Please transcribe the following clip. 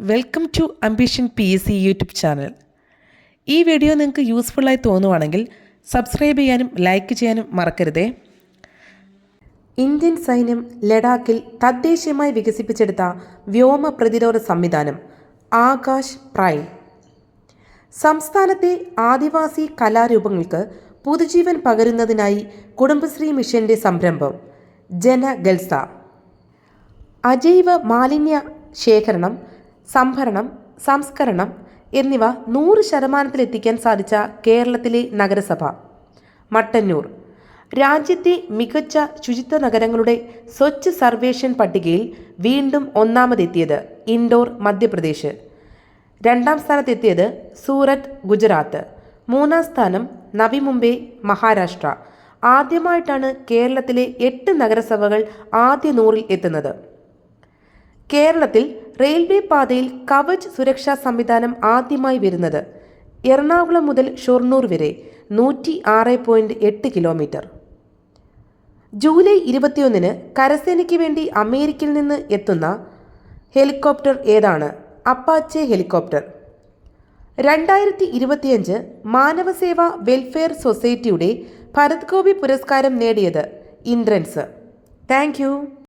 Welcome to Ambition PSC YouTube channel. ഈ video നിങ്ങൾക്ക് യൂസ്ഫുള്ളായി തോന്നുവാണെങ്കിൽ സബ്സ്ക്രൈബ് ചെയ്യാനും ലൈക്ക് ചെയ്യാനും മറക്കരുതേ. ഇന്ത്യൻ സൈന്യം ലഡാക്കിൽ തദ്ദേശീയമായി വികസിപ്പിച്ചെടുത്ത വ്യോമ പ്രതിരോധ സംവിധാനം ആകാശ് പ്രൈം സംസ്ഥാനത്തെ ആദിവാസി കലാരൂപങ്ങൾക്ക് പുതുജീവൻ പകരുന്നതിനായി കുടുംബശ്രീ മിഷന്റെ സംരംഭം ജനഗൽസ. അജൈവ മാലിന്യ ശേഖരണം, സംഭരണം, സംസ്കരണം എന്നിവ 100% സാധിച്ച കേരളത്തിലെ നഗരസഭ മട്ടന്നൂർ. രാജ്യത്തെ മികച്ച ശുചിത്വ നഗരങ്ങളുടെ സ്വച്ഛ് സർവേഷൻ പട്ടികയിൽ വീണ്ടും ഒന്നാമതെത്തിയത് ഇൻഡോർ മധ്യപ്രദേശ്. 2ാം സ്ഥാനത്തെത്തിയത് സൂറത്ത് ഗുജറാത്ത്. 3ാം സ്ഥാനം നവി മുംബൈ മഹാരാഷ്ട്ര. ആദ്യമായിട്ടാണ് കേരളത്തിലെ 8 നഗരസഭകൾ ആദ്യ 100-ൽ എത്തുന്നത്. കേരളത്തിൽ റെയിൽവേ പാതയിൽ കവച് സുരക്ഷാ സംവിധാനം ആദ്യമായി വരുന്നത്. എറണാകുളം മുതൽ ഷൊർണൂർ വരെ 106.8 കിലോമീറ്റർ. ജൂലൈ 21-ന് കരസേനയ്ക്ക് വേണ്ടി അമേരിക്കയിൽ നിന്ന് എത്തുന്ന ഹെലികോപ്റ്റർ ഏതാണ്? Apache helicopter. 2025 മാനവസേവ വെൽഫെയർ സൊസൈറ്റിയുടെ ഭരത് ഗോപി പുരസ്കാരം നേടിയത് ഇന്ദ്രൻസ്. Thank you.